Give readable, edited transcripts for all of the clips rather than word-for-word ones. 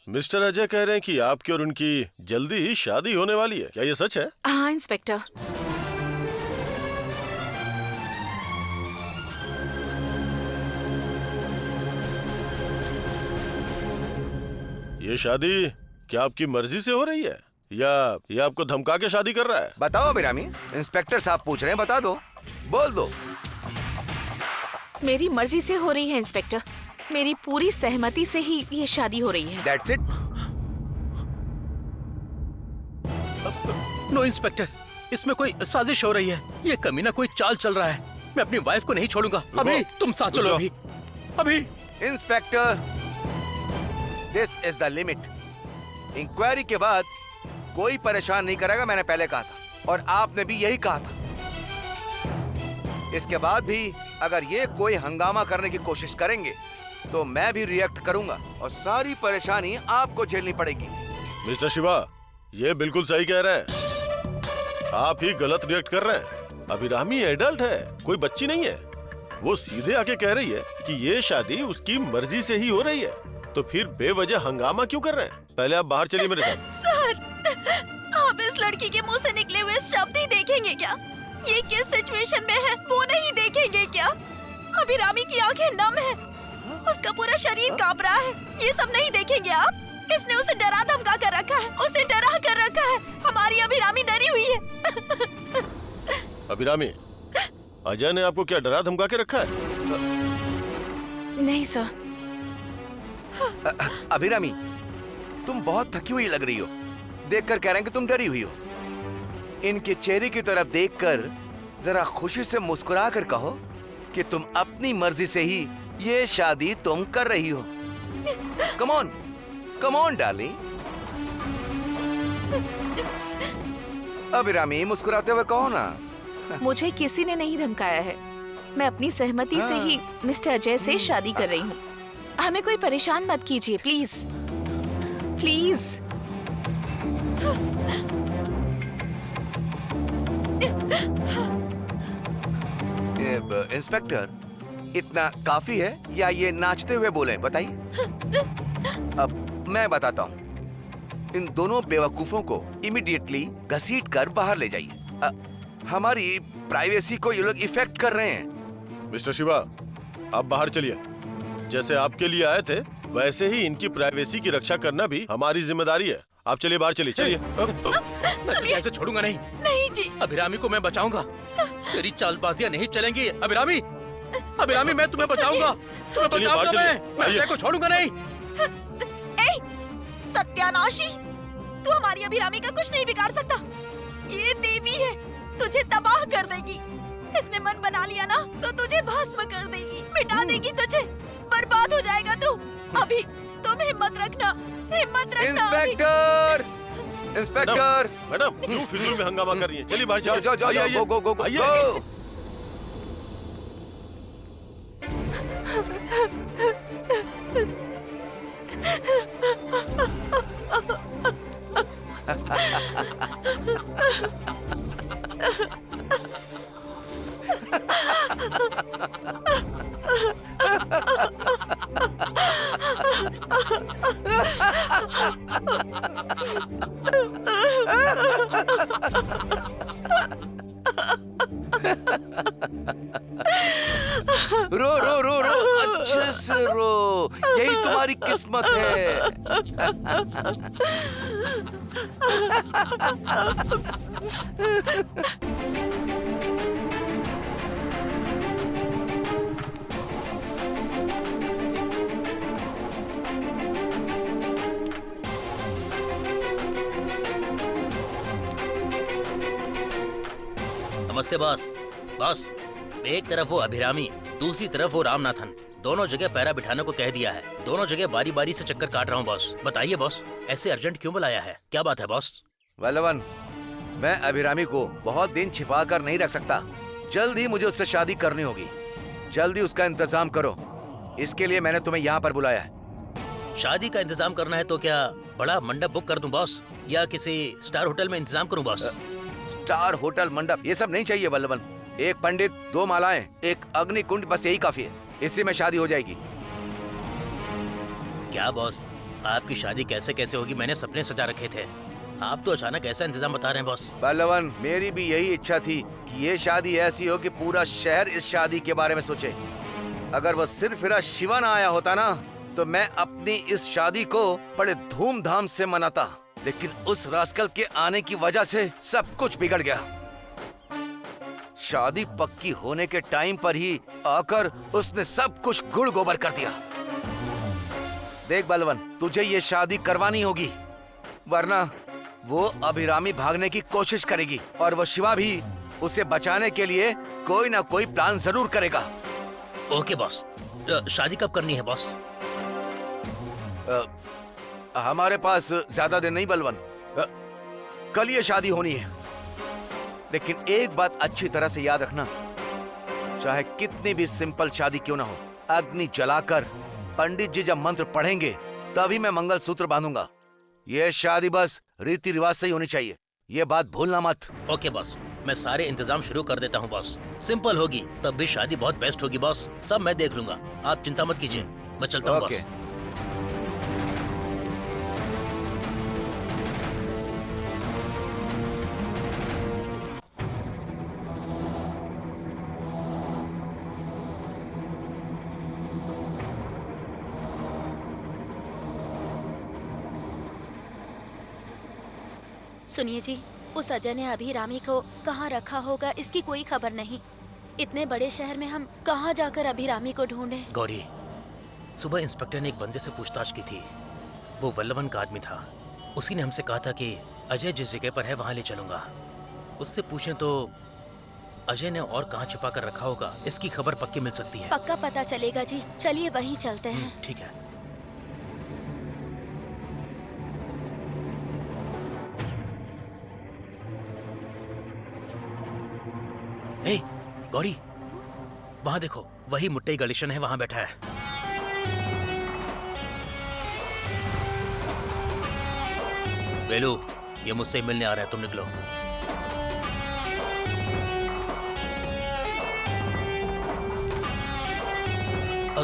Mister Ajay कह रहे हैं कि आपकी और उनकी जल्दी ही शादी होने वाली है, क्या ये सच है? हाँ इंस्पेक्टर। ये शादी क्या आपकी मर्जी से हो रही है या ये आपको धमका के शादी कर रहा है? बताओ अभिरामी, इंस्पेक्टर साहब पूछ रहे हैं, बता दो, बोल दो। मेरी मर्जी से हो रही है इंस्पेक्टर, मेरी पूरी सहमति से ही ये शादी हो रही है। That's it? नो इंस्पेक्टर, इसमें कोई साजिश हो रही है। ये कमीना कोई चाल चल रहा है। मैं अपनी वाइफ को नहीं छोड़ूंगा। अभी तुम साथ चलो। अभी inspector, this is the limit. Inquiry के बाद कोई परेशान नहीं करेगा, मैंने पहले कहा था और आपने भी यही कहा था। इसके बाद भी अगर ये कोई हंगामा करने की कोशिश करेंगे तो मैं भी रिएक्ट करूंगा और सारी परेशानी आपको झेलनी पड़ेगी। मिस्टर शिवा, ये बिल्कुल सही कह रहे हैं। आप ही गलत रिएक्ट कर रहे हैं। अभिरामी एडल्ट है, कोई बच्ची नहीं है। वो सीधे आके कह रही है कि ये शादी उसकी मर्जी से ही हो रही है, तो फिर बेवजह हंगामा क्यों कर रहे हैं? पहले आप बाहर चलिए मेरे साथ। सर, आप इस लड़की के मुंह से निकले हुए शब्द ही देखेंगे क्या? ये किस सिचुएशन में है वो नहीं देखेंगे क्या? अभिरामी की आंखें नम है, उसका पूरा शरीर कांप रहा है, ये सब नहीं देखेंगे आप? इसने उसे डरा धमका कर रखा है, उसे डरा कर रखा है। हमारी अभिरामी डरी हुई है। अभिरामी, अजय ने आपको क्या डरा धमका के रखा है? नहीं सर। अभिरामी, तुम बहुत थकी हुई लग रही हो। देखकर कह रहे हैं कि तुम डरी हुई हो। इनके चेहरे की तरफ देखकर जरा खुशी से मुस्कुरा कर कहो कि तुम अपनी मर्जी से ही ये शादी तुम कर रही हो। Come on, come on darling. Abhirami, मुस्कुराते हुए कहो ना। मुझे किसी ने नहीं धमकाया है, मैं अपनी सहमति से ही मिस्टर अजय से शादी कर रही हूँ। हमें कोई परेशान मत कीजिए प्लीज, प्लीज। इंस्पेक्टर, इतना काफी है या ये नाचते हुए बोले, बताइए। अब मैं बताता हूँ। इन दोनों बेवकूफों को इमीडिएटली घसीट कर बाहर ले जाइए। हमारी प्राइवेसी को ये लोग इफेक्ट कर रहे हैं। मिस्टर शिवा, आप बाहर चलिए। जैसे आपके लिए आए थे वैसे ही इनकी प्राइवेसी की रक्षा करना भी हमारी जिम्मेदारी है। आप चलिए, बाहर चलिए, चलिए। मैं तुझे ऐसे छोड़ूंगा नहीं। नहीं जी। अभिरामी को मैं बचाऊंगा। तेरी चालबाजियां नहीं चलेंगी। अभिरामी, अभिरामी, मैं तुम्हें बचाऊंगा। तुम्हें बचाऊंगा मैं अजय को छोड़ूंगा नहीं। सत्यानाशी, तू हमारी अभिरामी का कुछ नहीं बिगाड़ सकता। ये देवी है, तुझे तबाह कर देगी। इसने मन बना लिया ना तो तुझे भस्म कर देगी, मिटा देगी तुझे, बर्बाद हो जाएगा तू। अभी तुम हिम्मत रखना, हिम्मत रखना। इंस्पेक्टर, इंस्पेक्टर, मैडम, क्यों फिजूल में हंगामा कर रही हैं? चलिए बाहर, जाओ जाओ जाओ, आइए, गो गो गो गो। आइए। रो रो रो रो, अच्छे से रो, यही तुम्हारी किस्मत है। नमस्ते बॉस। बॉस, एक तरफ वो अभिरामी, दूसरी तरफ वो रामनाथन। दोनों जगह पैरा बिठाने को कह दिया है। दोनों जगह बारी बारी से चक्कर काट रहा हूँ बॉस। बताइए बॉस, ऐसे अर्जेंट क्यों बुलाया है? क्या बात है बॉस? वल्लवन, मैं अभिरामी को बहुत दिन छिपा कर नहीं रख सकता। जल्द ही मुझे उससे शादी करनी होगी। जल्दी उसका इंतजाम करो। इसके लिए मैंने तुम्हें यहाँ पर बुलाया है। शादी का इंतजाम करना है तो क्या बड़ा मंडप बुक कर दूं बॉस, या किसी स्टार होटल में इंतजाम करूं बॉस? स्टार होटल, मंडप, ये सब नहीं चाहिए वल्लवन। एक पंडित, 2 मालाएं, एक अग्नि कुंड, बस यही काफी है। इसी में शादी हो जाएगी। क्या बॉस, आपकी शादी कैसे कैसे होगी मैंने सपने सजा रखे थे। आप तो अचानक ऐसा इंतजाम बता रहे हैं बॉस। पहलवान, मेरी भी यही इच्छा थी कि ये शादी ऐसी हो कि पूरा शहर इस शादी के बारे में सोचे। अगर वो सिर्फ मेरा शिवा ना आया होता ना, तो मैं अपनी इस शादी को बड़े धूमधाम से मनाता। लेकिन उस रास्कल के आने की वजह से सब कुछ बिगड़ गया। शादी पक्की होने के टाइम पर ही आकर उसने सब कुछ गुड़ गोबर कर दिया। देख बलवन, तुझे ये शादी करवानी होगी, वरना वो अभिरामी भागने की कोशिश करेगी और वो शिवा भी उसे बचाने के लिए कोई ना कोई प्लान जरूर करेगा। Okay boss. शादी कब करनी है बॉस? हमारे पास ज्यादा दिन नहीं बलवन, कल ये शादी होनी है। लेकिन एक बात अच्छी तरह से याद रखना, चाहे कितनी भी सिंपल शादी क्यों ना हो, अग्नि जलाकर पंडित जी जब मंत्र पढ़ेंगे तभी मैं मंगलसूत्र बांधूंगा। ये शादी बस रीति रिवाज से ही होनी चाहिए, ये बात भूलना मत। ओके बॉस, मैं सारे इंतजाम शुरू कर देता हूँ बॉस। सिंपल होगी तब भी शादी बहुत बेस्ट होगी बॉस। सब मैं देख लूंगा, आप चिंता मत कीजिए। मैं चलता हूँ बॉस। सुनिए जी, उस अजय ने अभिरामी को कहाँ रखा होगा इसकी कोई खबर नहीं। इतने बड़े शहर में हम कहाँ जाकर अभिरामी को ढूंढे? गौरी, सुबह इंस्पेक्टर ने एक बंदे से पूछताछ की थी। वो वल्लवन का आदमी था। उसी ने हमसे कहा था कि अजय जिस जगह पर है वहाँ ले चलूंगा। उससे पूछें तो अजय ने और कहाँ छुपा कर रखा होगा इसकी खबर पक्की मिल सकती है। पक्का पता चलेगा जी, चलिए वहीं चलते हैं। ठीक है। ए, गौरी, वहाँ देखो, वही मुट्टे गणेशन है, वहाँ बैठा है। वेलू, ये मुझसे मिलने आ रहा है, तुम निकलो।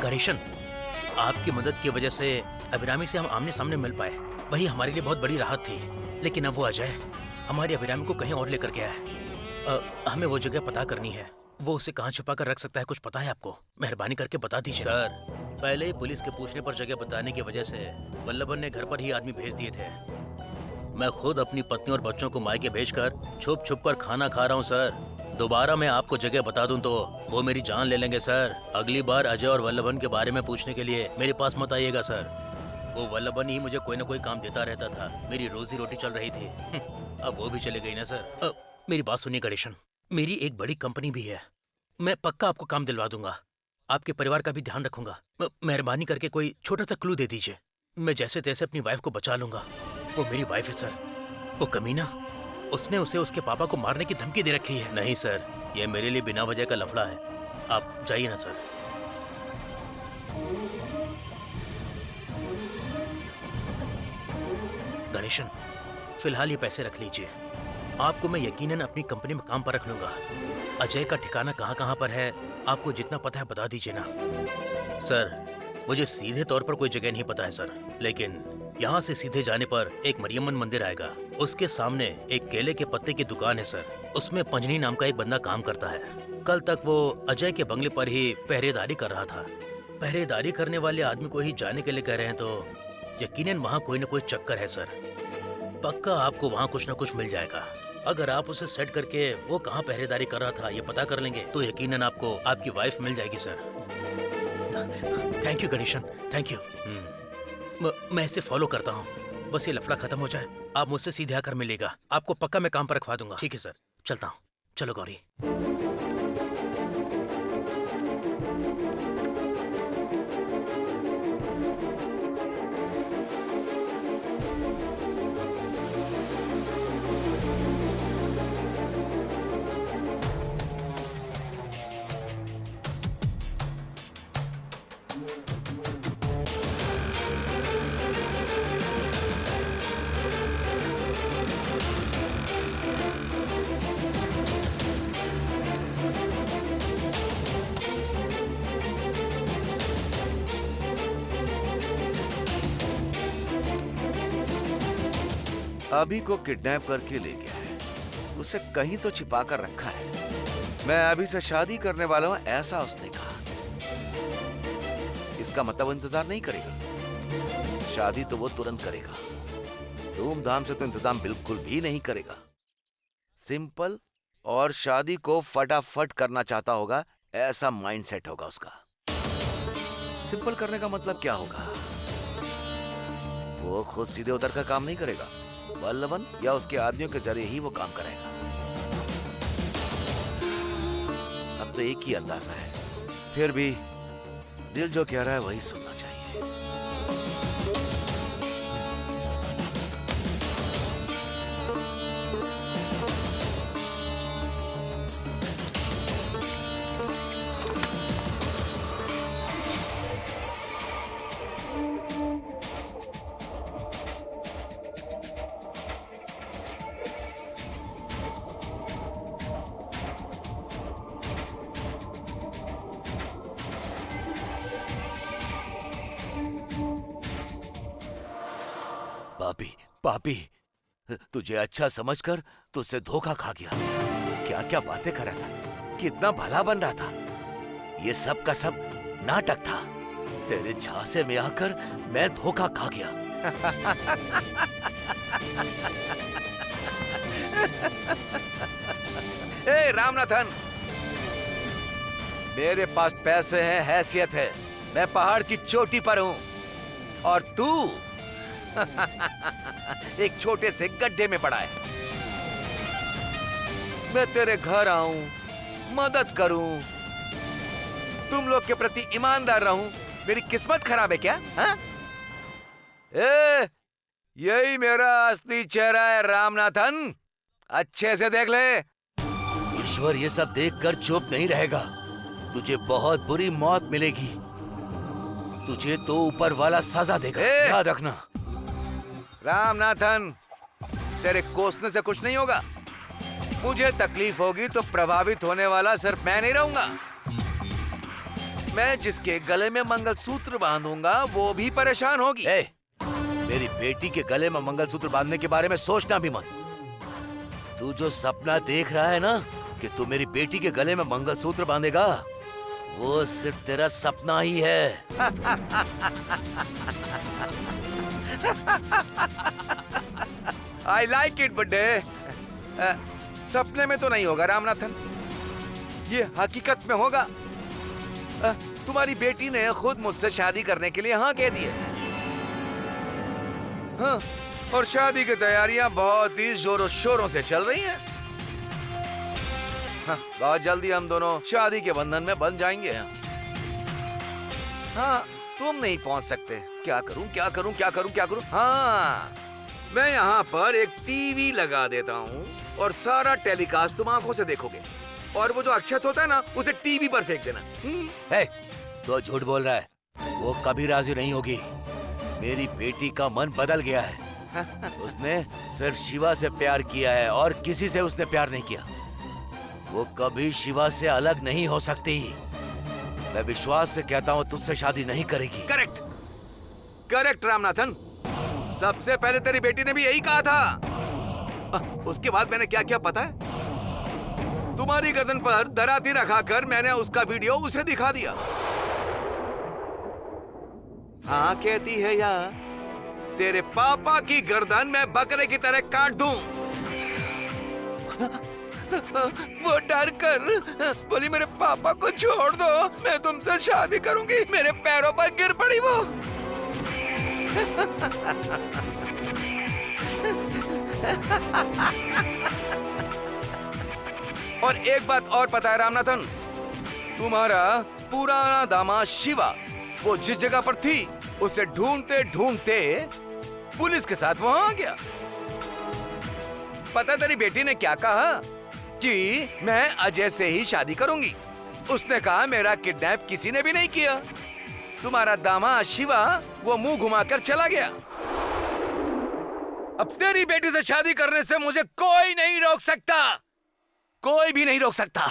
गणेशन, आपकी मदद की वजह से अभिरामी से हम आमने सामने मिल पाए, वही हमारे लिए बहुत बड़ी राहत थी। लेकिन अब वो अजय हमारी अभिरामी को कहीं और लेकर गया है। हमें वो जगह पता करनी है। वो उसे कहाँ छुपा कर रख सकता है, कुछ पता है आपको? मेहरबानी करके बता दीजिए। सर, पहले ही पुलिस के पूछने पर जगह बताने की वजह से वल्लभन ने घर पर ही आदमी भेज दिए थे। मैं खुद अपनी पत्नी और बच्चों को मायके भेजकर छुप छुप कर खाना खा रहा हूँ सर। दोबारा मैं आपको जगह बता दूं तो वो मेरी जान ले लेंगे सर। अगली बार अजय और वल्लभन के बारे में पूछने के लिए मेरे पास मत आइएगा सर। वो वल्लभन ही मुझे कोई ना कोई काम देता रहता था, मेरी रोजी रोटी चल रही थी। अब वो भी चले गई ना सर। मेरी बात सुनिए गणेशन, मेरी एक बड़ी कंपनी भी है, मैं पक्का आपको काम दिलवा दूंगा। आपके परिवार का भी ध्यान रखूंगा। मेहरबानी करके कोई छोटा सा क्लू दे दीजिए, मैं जैसे तैसे अपनी वाइफ को बचा लूंगा। वो मेरी वाइफ है सर। वो कमीना, उसने उसे उसके पापा को मारने की धमकी दे रखी है। नहीं सर, ये मेरे लिए बिना वजह का लफड़ा है। आप जाइए ना सर। गणेशन, फिलहाल ये पैसे रख लीजिए। आपको मैं यकीनन अपनी कंपनी में काम पर रख लूंगा। अजय का ठिकाना कहाँ कहाँ पर है आपको जितना पता है बता दीजिए ना। सर, मुझे सीधे तौर पर कोई जगह नहीं पता है सर, लेकिन यहाँ से सीधे जाने पर एक मरियम्मन मंदिर आएगा। उसके सामने एक केले के पत्ते की दुकान है सर, उसमें पंजनी नाम का एक बंदा काम करता है। कल तक वो अजय के बंगले पर ही पहरेदारी कर रहा था। पहरेदारी करने वाले आदमी को ही जाने के लिए कह रहे हैं तो यकीनन वहाँ कोई न कोई चक्कर है सर। पक्का आपको वहाँ कुछ न कुछ मिल जाएगा। अगर आप उसे सेट करके वो कहाँ पहरेदारी कर रहा था ये पता कर लेंगे तो यकीनन आपको आपकी वाइफ मिल जाएगी sir. Thank you Ganesan, thank you. मैं इसे फॉलो करता हूँ, बस ये लफड़ा खत्म हो जाए, आप मुझसे सीधे आकर मिलेगा। आपको पक्का मैं काम पर रखवा दूंगा। ठीक है सर, चलता हूँ। चलो गौरी। अभी को किडनैप करके ले गया है, उसे कहीं तो छिपा कर रखा है। मैं अभी से शादी करने वाला हूं, ऐसा उसने कहा। इसका मतलब वो इंतजार नहीं करेगा, शादी तो वो तुरंत करेगा। धूमधाम से तो इंतजाम बिल्कुल भी नहीं करेगा, सिंपल और शादी को फटाफट करना चाहता होगा, ऐसा माइंडसेट होगा उसका। सिंपल करने का मतलब क्या होगा? वो खुद सीधे उतर का काम नहीं करेगा, वल्लभन या उसके आदमियों के जरिए ही वो काम करेगा। अब तो एक ही अंदाजा है, फिर भी दिल जो कह रहा है वही सुनना चाहिए। पापी, पापी, तुझे अच्छा समझकर तुझसे धोखा खा गया। क्या क्या बातें कर रहा था, कितना भला बन रहा था। ये सब का सब नाटक था। तेरे झांसे में आकर मैं धोखा खा गया। ए रामनाथन, मेरे पास पैसे हैं, हैसियत है, मैं पहाड़ की चोटी पर हूं, और तू एक छोटे से गड्ढे में पड़ा है। मैं तेरे घर आऊं, मदद करूं, तुम लोग के प्रति ईमानदार रहूं, मेरी किस्मत खराब है क्या? हाँ? यही मेरा असली चेहरा है रामनाथन, अच्छे से देख ले। ईश्वर ये सब देखकर चुप नहीं रहेगा, तुझे बहुत बुरी मौत मिलेगी। तुझे तो ऊपर वाला सजा देगा, याद रखना। रामनाथन, तेरे कोसने से कुछ नहीं होगा। मुझे तकलीफ होगी तो प्रभावित होने वाला सिर्फ मैं नहीं रहूंगा, मैं जिसके गले में मंगलसूत्र बांधूंगा वो भी परेशान होगी। मेरी बेटी के गले में मंगलसूत्र बांधने के बारे में सोचना भी मत। तू जो सपना देख रहा है ना कि तू मेरी बेटी के गले में मंगलसूत्र बांधेगा, वो सिर्फ तेरा सपना ही है। I like it, बुड्ढे। सपने में तो नहीं होगा रामनाथन, ये हकीकत में होगा। तुम्हारी बेटी ने खुद मुझसे शादी करने के लिए हाँ कह दी है। हाँ, और शादी की तैयारियां बहुत ही जोरों शोरों से चल रही हैं। हाँ, बहुत जल्दी हम दोनों शादी के बंधन में बंध जाएंगे। हाँ, तुम नहीं पहुंच सकते। क्या करूं, क्या करूं, क्या करूं, क्या करूं? हाँ, मैं यहाँ पर एक टीवी लगा देता हूँ और सारा टेलीकास्ट तुम आंखों से देखोगे, और वो जो अक्षत होता है ना, उसे टीवी पर फेंक देना। तो झूठ बोल रहा है, वो कभी राजी नहीं होगी। मेरी बेटी का मन बदल गया है। उसने सिर्फ शिवा से प्यार किया है और किसी से उसने प्यार नहीं किया। वो कभी शिवा से अलग नहीं हो सकती। मैं विश्वास से कहता हूँ तुझसे शादी नहीं करेगी। करेक्ट, करेक्ट रामनाथन, सबसे पहले तेरी बेटी ने भी यही कहा था। उसके बाद मैंने क्या क्या पता है? तुम्हारी गर्दन पर दराती रखाकर मैंने उसका वीडियो उसे दिखा दिया। हाँ कहती है या तेरे पापा की गर्दन मैं बकरे की तरह काट दूं। वो डर कर बोली मेरे पापा को छोड़ दो, मैं तुमसे शादी करूंगी। मेरे पैरों पर गिर पड़ी वो। और एक बात और पता है रामनाथन, तुम्हारा पुराना दामाद शिवा वो जिस जगह पर थी उसे ढूंढते ढूंढते पुलिस के साथ वहां आ गया। पता तेरी बेटी ने क्या कहा? कि मैं अजय से ही शादी करूंगी। उसने कहा मेरा किडनैप किसी ने भी नहीं किया। तुम्हारा दामाद शिवा वो मुंह घुमाकर चला गया। अब तेरी बेटी से शादी करने से मुझे कोई नहीं रोक सकता, कोई भी नहीं रोक सकता।